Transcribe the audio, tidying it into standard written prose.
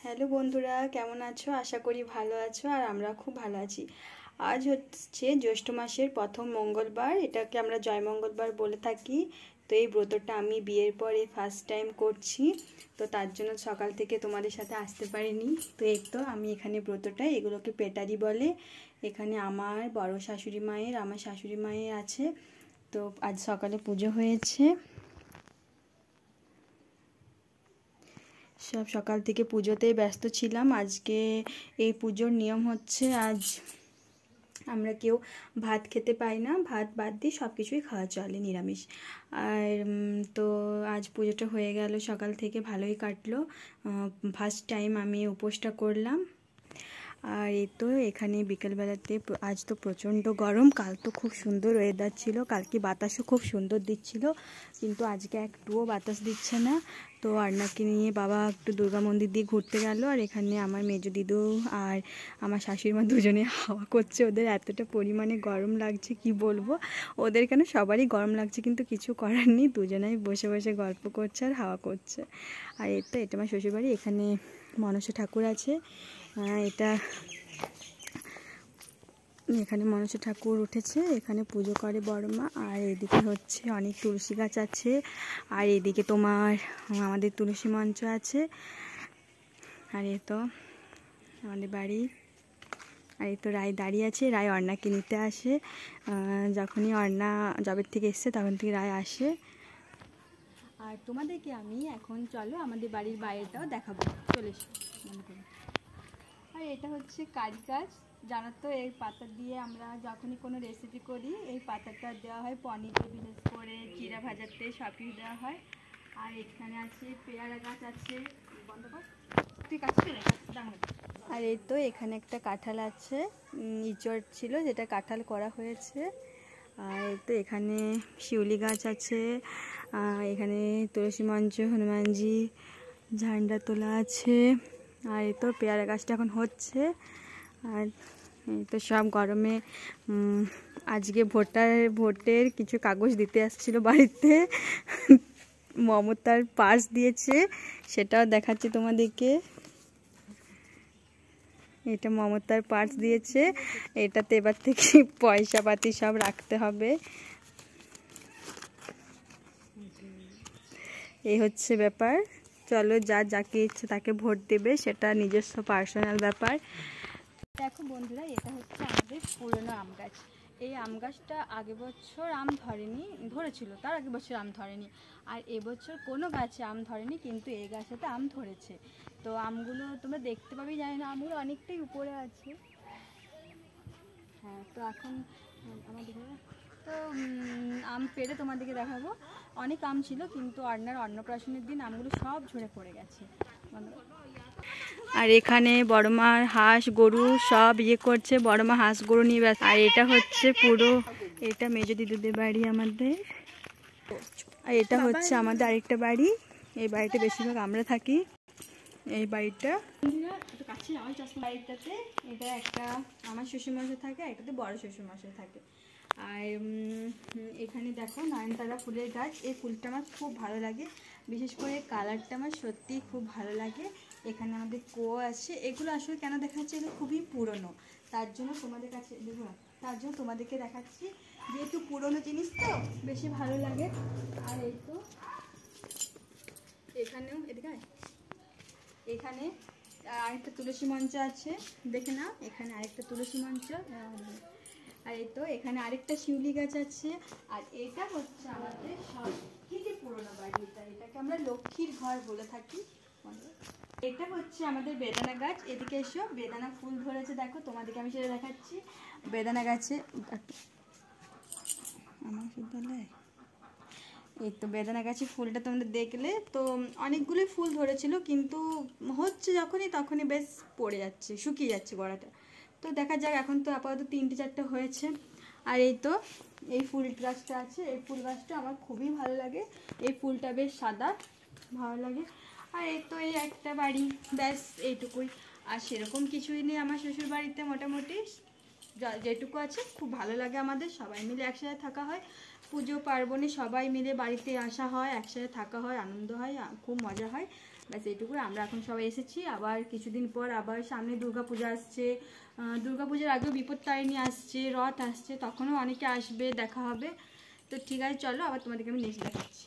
Hello বন্ধুরা, কেমন আছো? আশা করি ভালো আছো আর আমরা খুব ভালো আছি। আজ হচ্ছে জ্যৈষ্ঠ মাসের প্রথম মঙ্গলবার, এটাকে আমরা জয় মঙ্গলবার বলে থাকি। তো এই ব্রতটা আমি বিয়ের পরে ফার্স্ট টাইম করছি, তো তার জন্য সকাল থেকে তোমাদের সাথে আসতে পারিনি। তো এই তো আমি এখানে ব্রতটা, এগুলোকে পেটারি বলে। এখানে আমার বড় শাশুড়ি মায়ের, আমার শাশুড়ি মায়ের আছে। তো আজ সকালে পুজো হয়েছে, সব সকাল থেকে পুজোতেই ব্যস্ত ছিলাম। আজকে এই পুজোর নিয়ম হচ্ছে, আজ আমরা কেউ ভাত খেতে পাই না, ভাত বাদ দিয়ে সব কিছুই খাওয়া চলে, নিরামিষ। আর তো আজ পুজোটা হয়ে গেল, সকাল থেকে ভালোই কাটলো। ফার্স্ট টাইম আমি উপোসটা করলাম। আর এই তো এখানে বিকেলবেলাতে, আজ তো প্রচণ্ড গরম, কাল তো খুব সুন্দর ওয়েদার ছিল, কালকে বাতাসও খুব সুন্দর দিচ্ছিল, কিন্তু আজকে একটুও বাতাস দিচ্ছে না। তো আর্নাকে নিয়ে বাবা একটু দুর্গা মন্দির দিয়ে ঘুরতে গেল, আর এখানে আমার মেজো দিদু আর আমার শাশুড়ি মা দুজনে হাওয়া করছে। ওদের এতটা পরিমাণে গরম লাগছে কি বলবো, ওদের কেন সবারই গরম লাগছে, কিন্তু কিছু করার নেই, দুজনেই বসে বসে গল্প করছে আর হাওয়া করছে। আর এটা আমার শ্বশুরবাড়ি, এখানে মনসা ঠাকুর আছে। এখানে মনসা ঠাকুর উঠেছে, এখানে পুজো করে বড়মা। আর এদিকে হচ্ছে অনেক তুলসী গাছ আছে, আর এদিকে তোমার আমাদের তুলসী মঞ্চ আছে। আর এ তো আমাদের বাড়ি। আর এই তো রায় দাঁড়িয়ে আছে, রায় অর্ণাকে নিতে আসে। যখনই অর্ণা জবের থেকে এসছে তখন থেকে রায় আসে। আর তোমাদেরকে আমি এখন চলো আমাদের বাড়ির বাইরেটাও দেখাবো, চলে এসো মনে করে। আর এটা হচ্ছে কারি গাছ, জানো তো, এই পাতা দিয়ে আমরা যখনই কোনো রেসিপি করি এই পাতাটা দেওয়া হয়, পনিরে বিশেষ করে জিরা ভাজাতে সব কিছু দেওয়া হয়। আর এখানে আছে পেয়ারা গাছ আছে, বন্ধ কর ঠিক আছে। আর এই তো এখানে একটা কাঁঠাল আছে, ইঁচড় ছিল যেটা কাঁঠাল করা হয়েছে। আর এই তো এখানে শিউলি গাছ আছে, এখানে তুলসী মঞ্চ, হনুমানজি, ঝান্ডা তোলা আছে। আর এই তো পেয়ারা গাছটা এখন হচ্ছে। আর এই তো সব গরমে আজকে ভোটের কিছু কাগজ দিতে আসছিল বাড়িতে, মমতার পার্স দিয়েছে, সেটাও দেখাচ্ছি তোমাদেরকে। এটা মমতার পার্স দিয়েছে, এটাতে এবার থেকে পয়সা পাতি সব রাখতে হবে। এই হচ্ছে ব্যাপার। চলো, যাকে ইচ্ছে তাকে ভোট দেবে, সেটা নিজস্ব পার্সোনাল ব্যাপার। দেখো বন্ধুরা, এটা হচ্ছে আমাদের পুরনো আম গাছ। এই আম গাছটা আগে বছর আম ধরেনি, ধরেছিল, তার আগে বছর আম ধরেনি। আর এবছর কোনো গাছে আম ধরেনি, কিন্তু এই গাছেতে আম ধরেছে। তো আমগুলো তোমরা দেখতে পাবি, জানি না, আমগুলো অনেকটাই উপরে আছে। হ্যাঁ, তো এখন আমাদের তো আম পেড়ে তোমাদেরকে দেখাবো। অনেক আম ছিল, কিন্তু অন্নপ্রাশনের দিন আমগুলো সব ঝরে পড়ে গেছে। আর এখানে বড়মার হাঁস গরু সব করছে, বড়মা হাঁস গরু নিয়ে ব্যস্ত। আর এটা হচ্ছে পুরো, এটা মেজো দিদিদের বাড়ি আমাদের। আর এটা হচ্ছে আমাদের আরেকটা বাড়ি, এই বাড়িতে বেশিরভাগ আমরা থাকি। এই বাড়িটাতে এটা একটা আমার শ্বশুরমশাই থাকে, একটাতে বড় শ্বশুরমশাই থাকে। আর এখানে দেখো নয়নতারা ফুলের গাছ, এই ফুলটা আমার খুব ভালো লাগে, বিশেষ করে কালারটা আমার সত্যিই খুব ভালো লাগে। এখানে আমাদের কুয়ো আছে, এগুলো আসলে কেন দেখাচ্ছি, এগুলো খুবই পুরনো, তার জন্য তোমাদের কাছে দেখো, তার জন্য তোমাদেরকে দেখাচ্ছি, যেহেতু পুরনো জিনিস তো বেশি ভালো লাগে। আর এই তো এখানেও এখানে আরেকটা তুলসী মঞ্চ আছে, দেখে না, এখানে আরেকটা তুলসী মঞ্চ। আর এই তো এখানে আরেকটা শিউলি গাছ আছে। আর এটা হচ্ছে আমাদের সব থেকে পুরোনো বাড়ি, এটাকে আমরা লক্ষ্মীর ঘর বলে থাকি। এটা হচ্ছে আমাদের বেদানা গাছ, এদিকে এসো, বেদানা ফুল ধরেছে দেখো, তোমাদেরকে আমি সেটা দেখাচ্ছি। বেদানা গাছে আমার বিদ্যালয়, এই তো বেদানা গাছে ফুলটা তোমরা দেখলে তো, অনেকগুলোই ফুল ধরেছিল, কিন্তু হচ্ছে যখনই তখনই বেশ পড়ে যাচ্ছে, শুকিয়ে যাচ্ছে গোড়াটা। তো দেখা যাক, এখন তো আপাতত 3-4টা হয়েছে। আর এই তো এই ফুল গাছটা আছে, এই ফুল গাছটা আমার খুবই ভালো লাগে, এই ফুলটা বেশ সাদা, ভালো লাগে। আর এই তো এই একটা বাড়ি, ব্যাস এইটুকুই। আর সেরকম কিছুই নেই আমার শ্বশুর বাড়িতে, মোটামুটি যেটুকু আছে খুব ভালো লাগে আমাদের, সবাই মিলে একসাথে থাকা হয়, পুজো পার্বণে সবাই মিলে বাড়িতে আসা হয়, একসাথে থাকা হয়, আনন্দ হয়, খুব মজা হয়। ব্যাস এইটুকু। আমরা এখন সবাই এসেছি, আবার কিছুদিন পর আবার সামনে দুর্গাপূজা আসছে, দুর্গাপূজার আগেও বিপত্তারিণী আসছে, রথ আসছে, তখনও অনেকে আসবে, দেখা হবে। তো ঠিক আছে, চলো আবার তোমাদেরকে আমি নেক্সট দেখাচ্ছি।